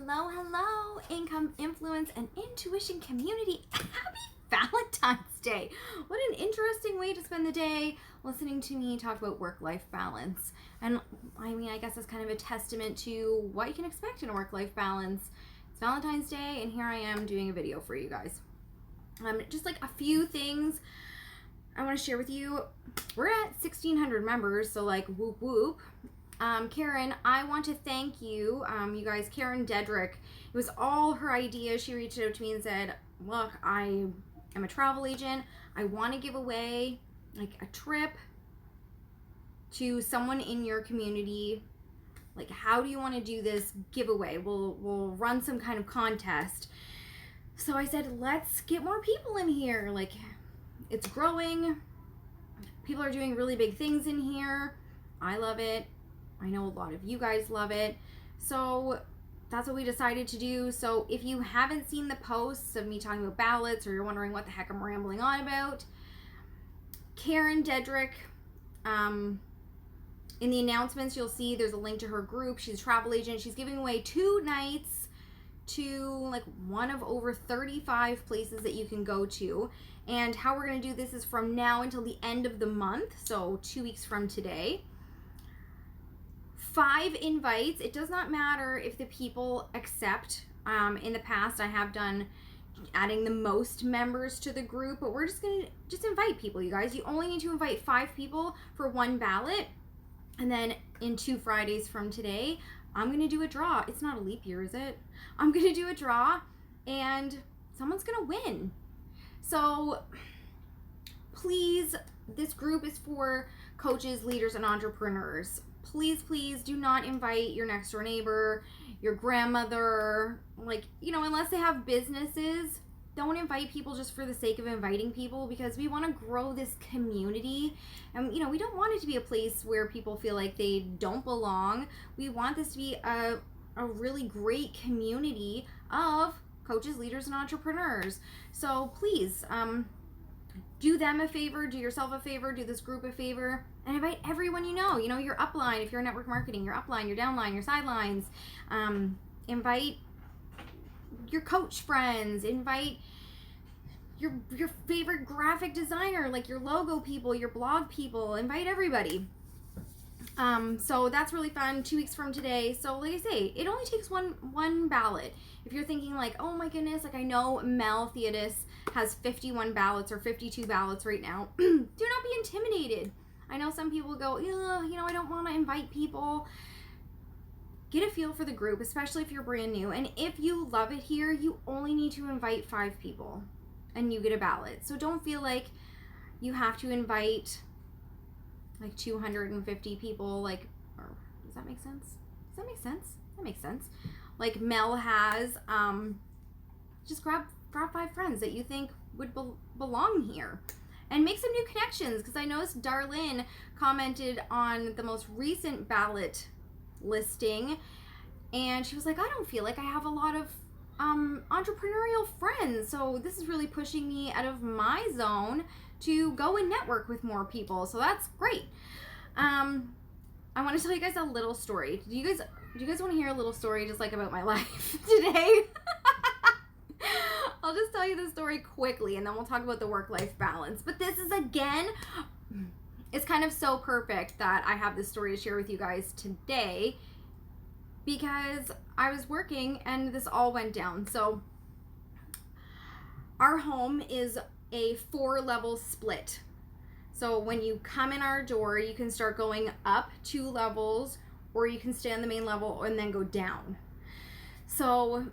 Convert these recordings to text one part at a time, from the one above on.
Hello, income, influence, and intuition community. Happy Valentine's Day. What an interesting way to spend the day listening to me talk about work-life balance. And I mean, I guess that's kind of a testament to what you can expect in a work-life balance. It's Valentine's Day, and here I am doing a video for you guys. Just like a few things I want to share with you. We're at 1,600 members, so like whoop whoop. Karen, I want to thank you, you guys. Karen Dedrick, it was all her idea. She reached out to me and said, look, I am a travel agent. I want to give away like a trip to someone in your community. Like, how do you want to do this giveaway? We'll run some kind of contest. So I said, let's get more people in here. Like, it's growing. People are doing really big things in here. I love it. I know a lot of you guys love it. So that's what we decided to do. So if you haven't seen the posts of me talking about ballots, or you're wondering what the heck I'm rambling on about, Karen Dedrick, in the announcements, you'll see there's a link to her group. She's a travel agent. She's giving away 2 nights to like one of over 35 places that you can go to. And how we're going to do this is from now until the end of the month. So 2 weeks from today. 5 invites. It does not matter if the people accept. In the past, I have done adding the most members to the group, but we're just going to invite people, you guys. You only need to invite 5 people for 1 ballot. And then in 2 Fridays from today, I'm going to do a draw. It's not a leap year, is it? I'm going to do a draw and someone's going to win. So please, this group is for coaches, leaders, and entrepreneurs. Please do not invite your next door neighbor, your grandmother, like, you know, unless they have businesses. Don't invite people just for the sake of inviting people, because we want to grow this community. And, you know, we don't want it to be a place where people feel like they don't belong. We want this to be a really great community of coaches, leaders, and entrepreneurs. So please, do them a favor, do yourself a favor, do this group a favor, and invite everyone you know. You know, your upline, if you're in network marketing, your upline, your downline, your sidelines. Invite your coach friends, invite your favorite graphic designer, like your logo people, your blog people, invite everybody. So that's really fun. 2 weeks from today. So like I say, it only takes one ballot. If you're thinking like, oh my goodness, like I know Mel Theodis has 51 ballots or 52 ballots right now. Do not be intimidated. I know some people go, you know, I don't want to invite people. Get a feel for the group, especially if you're brand new. And if you love it here, you only need to invite 5 people and you get a ballot. So don't feel like you have to invite like 250 people, like, or does that make sense? Does that make sense? That makes sense. Like Mel has, just grab 5 friends that you think would belong here and make some new connections. Because I noticed Darlene commented on the most recent ballot listing, and she was like, I don't feel like I have a lot of entrepreneurial friends, so this is really pushing me out of my zone to go and network with more people. So that's great. I want to tell you guys a little story. Do you guys want to hear a little story just like about my life today? I'll just tell you the story quickly and then we'll talk about the work-life balance. But this is, again, it's kind of so perfect that I have this story to share with you guys today, because I was working and this all went down. So our home is a 4-level split. So when you come in our door, you can start going up 2 levels, or you can stay on the main level and then go down. So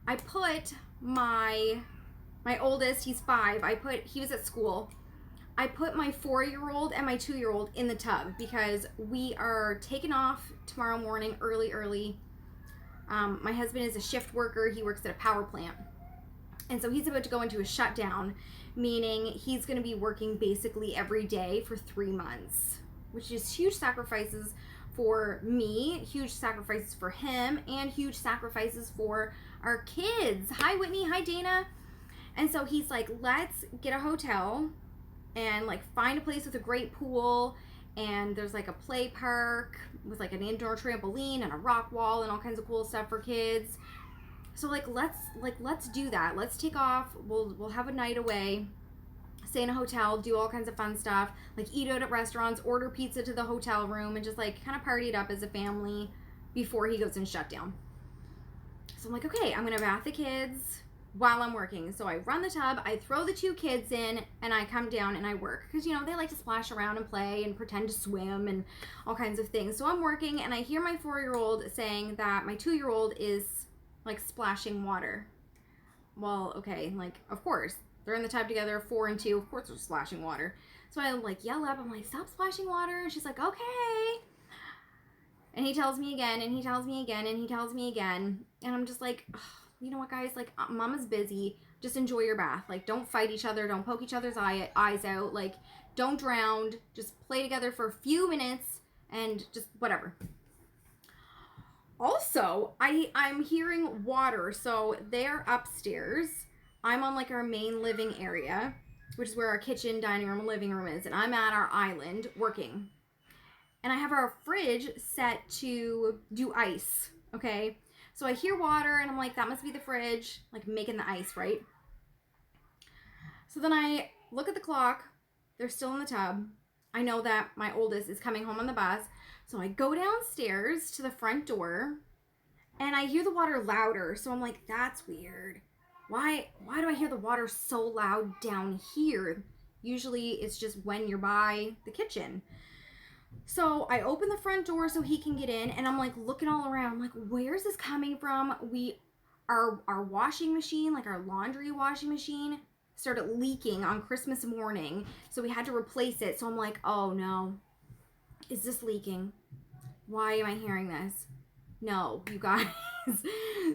I put my oldest, he's 5, he was at school. I put my 4-year-old and my 2-year-old in the tub because we are taking off tomorrow morning early. My husband is a shift worker. He works at a power plant. And so he's about to go into a shutdown, meaning he's going to be working basically every day for 3 months, which is huge sacrifices for me, huge sacrifices for him, and huge sacrifices for our kids. Hi, Whitney. Hi, Dana. And so he's like, let's get a hotel and like find a place with a great pool and there's like a play park with like an indoor trampoline and a rock wall and all kinds of cool stuff for kids. So let's do that. Let's take off. We'll have a night away, stay in a hotel, do all kinds of fun stuff, like eat out at restaurants, order pizza to the hotel room, and just like kind of party it up as a family before he goes in shutdown. So I'm like, okay, I'm gonna bath the kids while I'm working. So I run the tub, I throw the 2 kids in, and I come down and I work. Because, you know, they like to splash around and play and pretend to swim and all kinds of things. So I'm working, and I hear my 4-year-old saying that my 2-year-old is, like, splashing water. Well, okay, like, of course. They're in the tub together, 4 and 2. Of course they're splashing water. So I, like, yell up. I'm like, stop splashing water. And she's like, okay. And he tells me again, and he tells me again, and he tells me again. And I'm just like, you know what, guys? Like, mama's busy. Just enjoy your bath. Like, don't fight each other. Don't poke each other's eyes out. Like, don't drown. Just play together for a few minutes and just whatever. Also, I'm hearing water. So they're upstairs. I'm on, like, our main living area, which is where our kitchen, dining room, and living room is. And I'm at our island working. And I have our fridge set to do ice, okay? So I hear water, and I'm like, that must be the fridge, like, making the ice, right? So then I look at the clock. They're still in the tub. I know that my oldest is coming home on the bus. So I go downstairs to the front door, and I hear the water louder. So I'm like, that's weird. Why do I hear the water so loud down here? Usually it's just when you're by the kitchen. So I open the front door so he can get in, and I'm like looking all around. I'm like, where's this coming from? Our washing machine, like our laundry washing machine, started leaking on Christmas morning. So we had to replace it. So I'm like, oh no. Is this leaking? Why am I hearing this? No, you guys.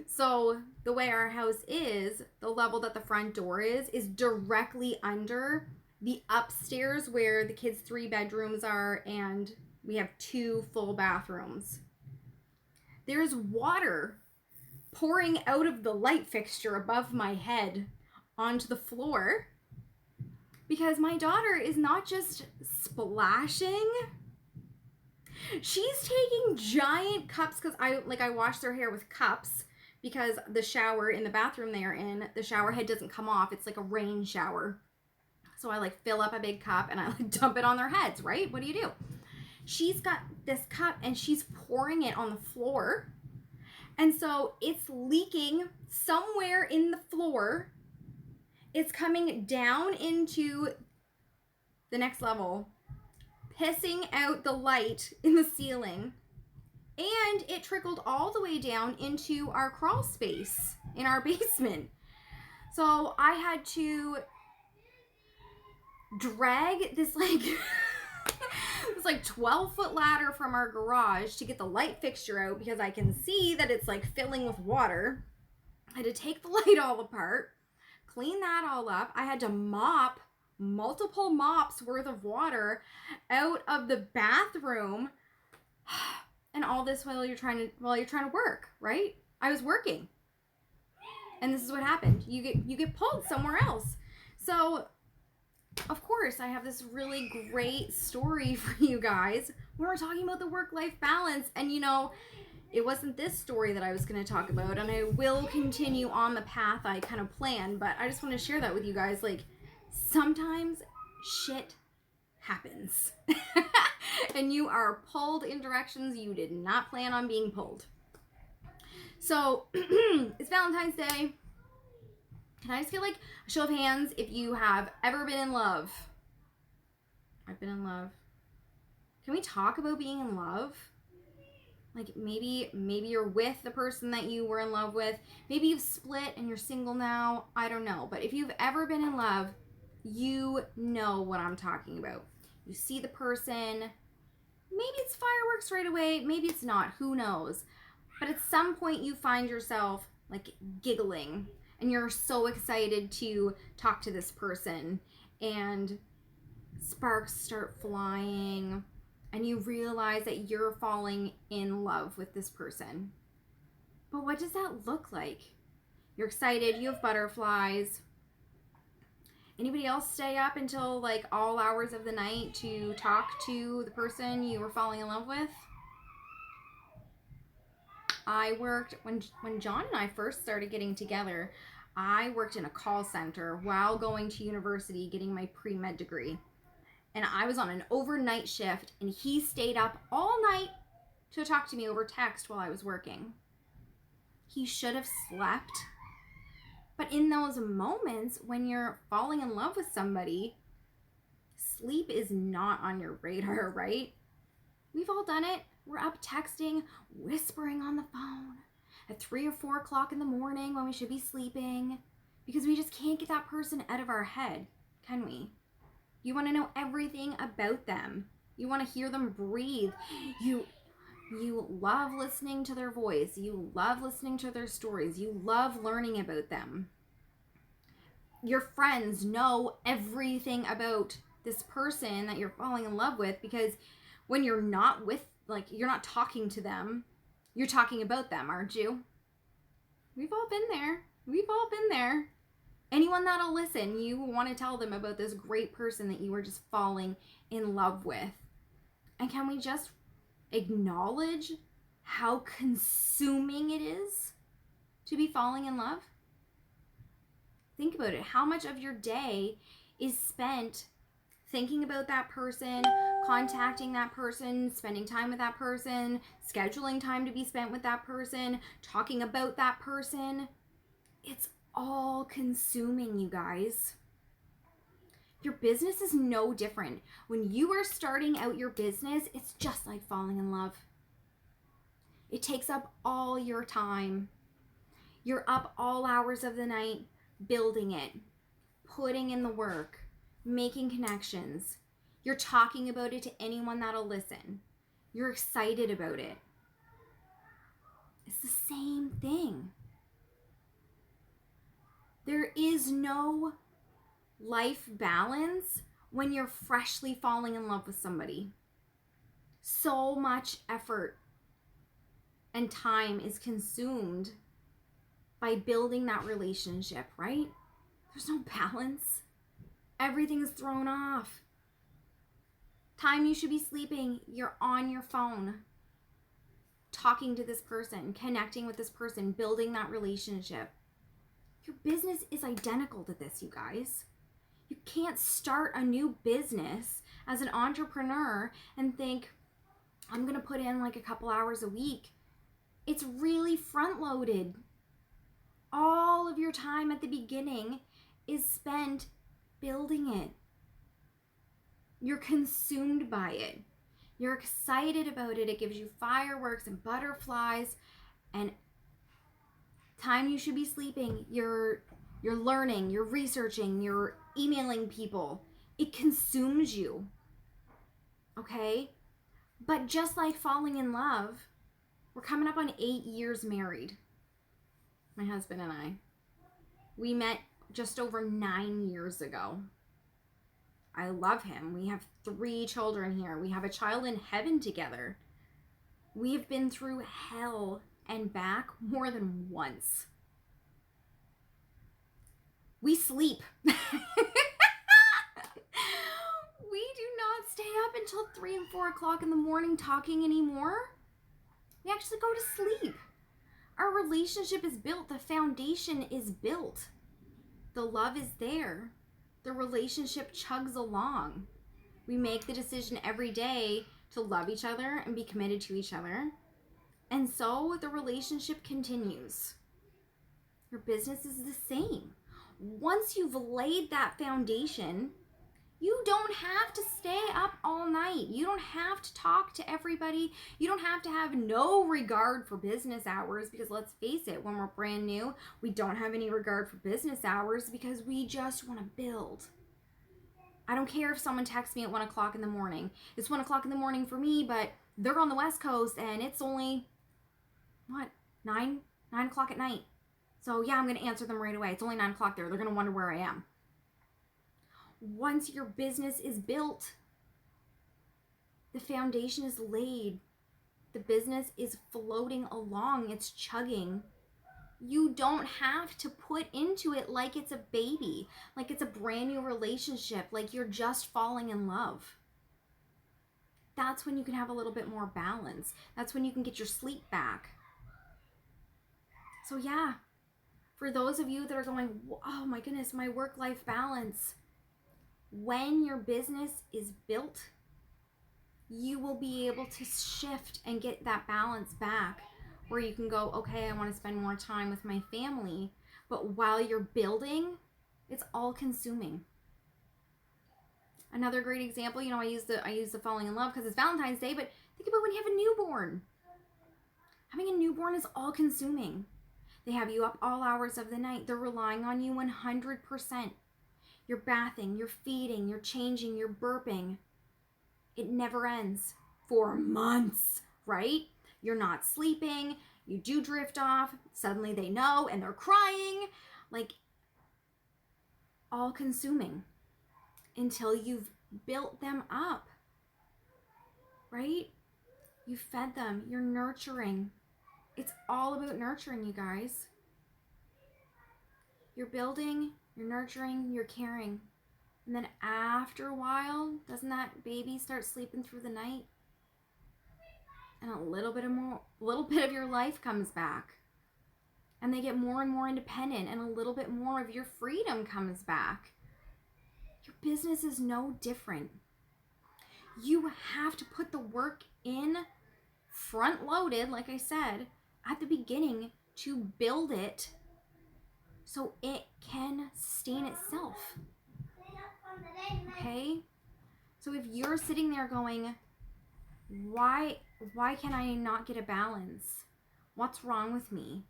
So the way our house is, the level that the front door is directly under the upstairs where the kids' 3 bedrooms are, and we have 2 full bathrooms. There's water pouring out of the light fixture above my head onto the floor because my daughter is not just splashing. She's taking giant cups, because I wash their hair with cups, because the shower in the bathroom they are in, the shower head doesn't come off. It's like a rain shower. So I like fill up a big cup and I like dump it on their heads, right? What do? She's got this cup and she's pouring it on the floor. And so it's leaking somewhere in the floor. It's coming down into the next level, pissing out the light in the ceiling. And it trickled all the way down into our crawl space in our basement. So I had to drag this like this like 12-foot ladder from our garage to get the light fixture out, because I can see that it's like filling with water. I had to take the light all apart, clean that all up. I had to mop multiple mops worth of water out of the bathroom, and all this while you're trying to work, right? I was working, and this is what happened. You get pulled somewhere else. So of course, I have this really great story for you guys when we're talking about the work-life balance. And, you know, it wasn't this story that I was going to talk about, and I will continue on the path I kind of planned, but I just want to share that with you guys. Like, sometimes shit happens, and you are pulled in directions you did not plan on being pulled. So, it's Valentine's Day. Can I just get like a show of hands if you have ever been in love? I've been in love. Can we talk about being in love? Like maybe you're with the person that you were in love with. Maybe you've split and you're single now. I don't know. But if you've ever been in love, you know what I'm talking about. You see the person. Maybe it's fireworks right away. Maybe it's not. Who knows? But at some point you find yourself like giggling. And you're so excited to talk to this person, and sparks start flying, and you realize that you're falling in love with this person. But what does that look like? You're excited, you have butterflies. Anybody else stay up until like all hours of the night to talk to the person you were falling in love with? I worked when John and I first started getting together. I worked in a call center while going to university getting my pre-med degree. And I was on an overnight shift, and he stayed up all night to talk to me over text while I was working. He should have slept. But in those moments when you're falling in love with somebody, sleep is not on your radar, right? We've all done it. We're up texting, whispering on the phone at 3 or 4 o'clock in the morning when we should be sleeping, because we just can't get that person out of our head, can we? You want to know everything about them. You want to hear them breathe. You love listening to their voice. You love listening to their stories. You love learning about them. Your friends know everything about this person that you're falling in love with, because when you're not with, like, you're not talking to them, you're talking about them, aren't you? We've all been there. We've all been there. Anyone that'll listen, you want to tell them about this great person that you were just falling in love with. And can we just acknowledge how consuming it is to be falling in love? Think about it. How much of your day is spent thinking about that person, contacting that person, spending time with that person, scheduling time to be spent with that person, talking about that person? It's all consuming, you guys. Your business is no different. When you are starting out your business, it's just like falling in love. It takes up all your time. You're up all hours of the night building it, putting in the work, making connections. You're talking about it to anyone that'll listen. You're excited about it. It's the same thing. There is no life balance when you're freshly falling in love with somebody. So much effort and time is consumed by building that relationship, right? There's no balance. Everything's thrown off. Time you should be sleeping, you're on your phone, talking to this person, connecting with this person, building that relationship. Your business is identical to this, you guys. You can't start a new business as an entrepreneur and think, I'm going to put in like a couple hours a week. It's really front loaded. All of your time at the beginning is spent building it. You're consumed by it. You're excited about it. It gives you fireworks and butterflies, and time you should be sleeping, you're learning, you're researching, you're emailing people. It consumes you. Okay? But just like falling in love, we're coming up on 8 years married. My husband and I. We met just over 9 years ago. I love him. We have 3 children here. We have a child in heaven together. We have been through hell and back more than once. We sleep. We do not stay up until 3 and 4 o'clock in the morning talking anymore. We actually go to sleep. Our relationship is built. The foundation is built. The love is there. The relationship chugs along. We make the decision every day to love each other and be committed to each other. And so the relationship continues. Your business is the same. Once you've laid that foundation, you don't have to stay up all night. You don't have to talk to everybody. You don't have to have no regard for business hours, because let's face it, when we're brand new, we don't have any regard for business hours because we just want to build. I don't care if someone texts me at 1 o'clock in the morning. It's 1 o'clock in the morning for me, but they're on the West Coast and it's only, 9 o'clock at night. So yeah, I'm going to answer them right away. It's only 9 o'clock there. They're going to wonder where I am. Once your business is built, the foundation is laid. The business is floating along. It's chugging. You don't have to put into it like it's a baby, like it's a brand new relationship, like you're just falling in love. That's when you can have a little bit more balance. That's when you can get your sleep back. So yeah, for those of you that are going, oh my goodness, my work-life balance, when your business is built, you will be able to shift and get that balance back where you can go, okay, I want to spend more time with my family, but while you're building, it's all consuming. Another great example, I use the falling in love because it's Valentine's Day, but think about when you have a newborn. Having a newborn is all consuming. They have you up all hours of the night. They're relying on you 100%. You're bathing, you're feeding, you're changing, you're burping. It never ends for months, right? You're not sleeping. You do drift off. Suddenly they know and they're crying. Like, all consuming until you've built them up, right? You fed them. You're nurturing. It's all about nurturing, you guys. You're building, you're nurturing, you're caring. And then after a while, doesn't that baby start sleeping through the night? And a little bit of your life comes back. And they get more and more independent, and a little bit more of your freedom comes back. Your business is no different. You have to put the work in front loaded, like I said, at the beginning to build it so it can sustain itself. Okay? So if you're sitting there going, why can I not get a balance? What's wrong with me?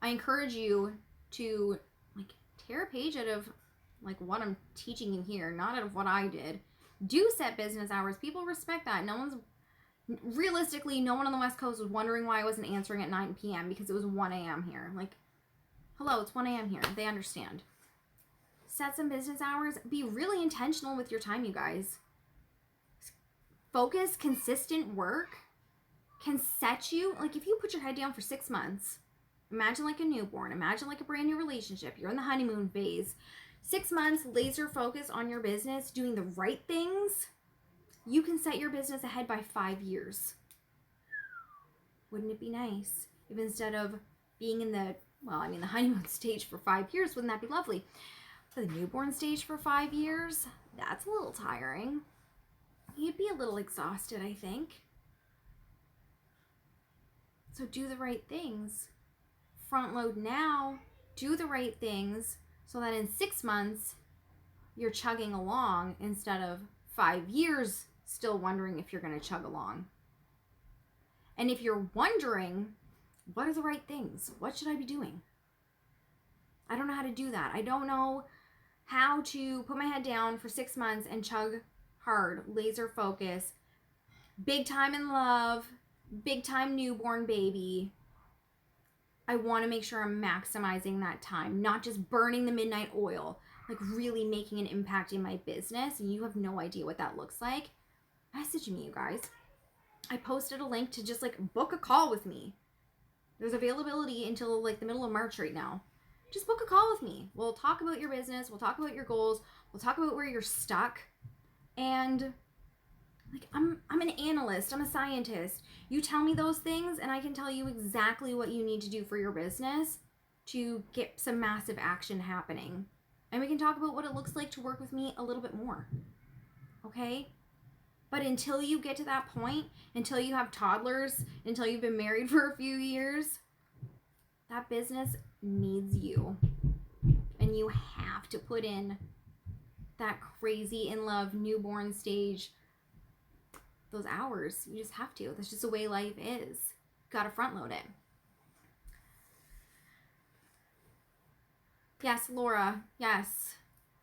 I encourage you to tear a page out of what I'm teaching you here, not out of what I did. Do set business hours. People respect that. Realistically, no one on the West Coast was wondering why I wasn't answering at 9 p.m. because it was 1 a.m. here. Hello, it's 1 a.m. here. They understand. Set some business hours. Be really intentional with your time, you guys. Focus, consistent work can set you, if you put your head down for 6 months, imagine like a newborn, imagine like a brand new relationship, you're in the honeymoon phase, 6 months, laser focus on your business, doing the right things, you can set your business ahead by 5 years. Wouldn't it be nice if instead of being in the honeymoon stage for 5 years, wouldn't that be lovely? For the newborn stage for 5 years, that's a little tiring. You'd be a little exhausted, I think. So do the right things. Front load now, do the right things so that in 6 months, you're chugging along instead of 5 years still wondering if you're going to chug along. And if you're wondering, what are the right things? What should I be doing? I don't know how to do that. I don't know how to put my head down for 6 months and chug hard, laser focus, big time in love, big time newborn baby. I want to make sure I'm maximizing that time, not just burning the midnight oil, really making an impact in my business. And you have no idea what that looks like. Message me, you guys. I posted a link to just book a call with me. There's availability until the middle of March right now. Just book a call with me. We'll talk about your business. We'll talk about your goals. We'll talk about where you're stuck. And I'm an analyst. I'm a scientist. You tell me those things and I can tell you exactly what you need to do for your business to get some massive action happening. And we can talk about what it looks like to work with me a little bit more. Okay? But until you get to that point, until you have toddlers, until you've been married for a few years, that business needs you. And you have to put in that crazy in love newborn stage, those hours. You just have to. That's just the way life is. Got to front load it. Yes, Laura. Yes.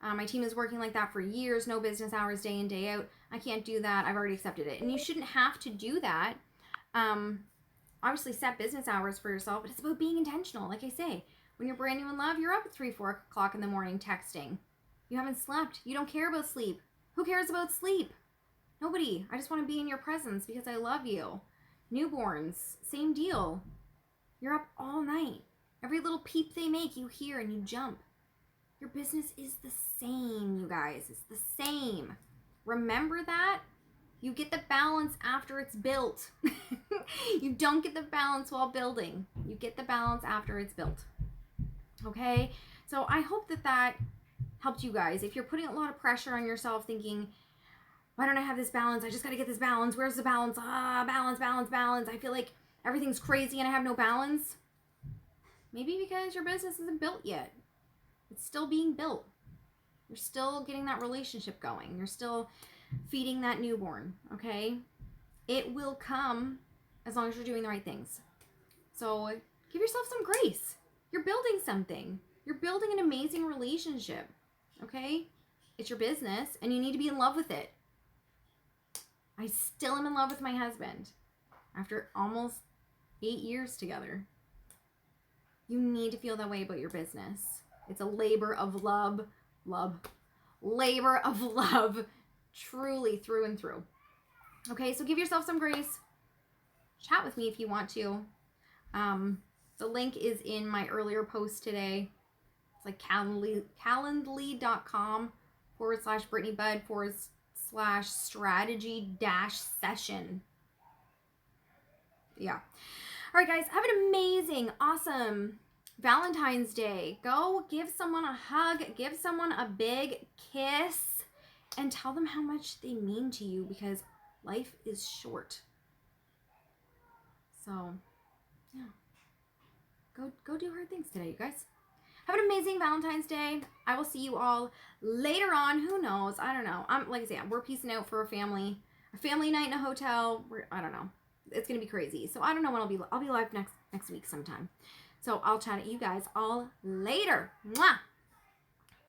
My team is working like that for years. No business hours, day in, day out. I can't do that. I've already accepted it. And you shouldn't have to do that. Obviously, set business hours for yourself, but it's about being intentional. Like I say, when you're brand new in love, you're up at 3, 4 o'clock in the morning texting. You haven't slept. You don't care about sleep. Who cares about sleep? Nobody. I just want to be in your presence because I love you. Newborns, same deal. You're up all night. Every little peep they make, you hear and you jump. Your business is the same, you guys. It's the same. Remember that? You get the balance after it's built. You don't get the balance while building. You get the balance after it's built. Okay? So I hope that helped you guys. If you're putting a lot of pressure on yourself thinking, why don't I have this balance? I just got to get this balance. Where's the balance? Balance. I feel like everything's crazy and I have no balance. Maybe because your business isn't built yet. It's still being built. You're still getting that relationship going. You're still feeding that newborn, okay? It will come as long as you're doing the right things. So give yourself some grace. You're building something. You're building an amazing relationship, okay? It's your business and you need to be in love with it. I still am in love with my husband after almost 8 years together. You need to feel that way about your business. It's a labor of love, labor of love, truly through and through. Okay, so give yourself some grace. Chat with me if you want to. The link is in my earlier post today. It's like calendly.com/BrittanyBudd/strategy-session. Yeah. All right, guys, have an amazing, awesome Valentine's Day. Go give someone a hug, give someone a big kiss, and tell them how much they mean to you because life is short. So, yeah. Go do hard things today, you guys. Have an amazing Valentine's Day. I will see you all later on. Who knows? I don't know. Like I said, we're piecing out for a family night in a hotel. I don't know. It's gonna be crazy. So I don't know when I'll be live next week sometime. So I'll chat at you guys all later. Mwah!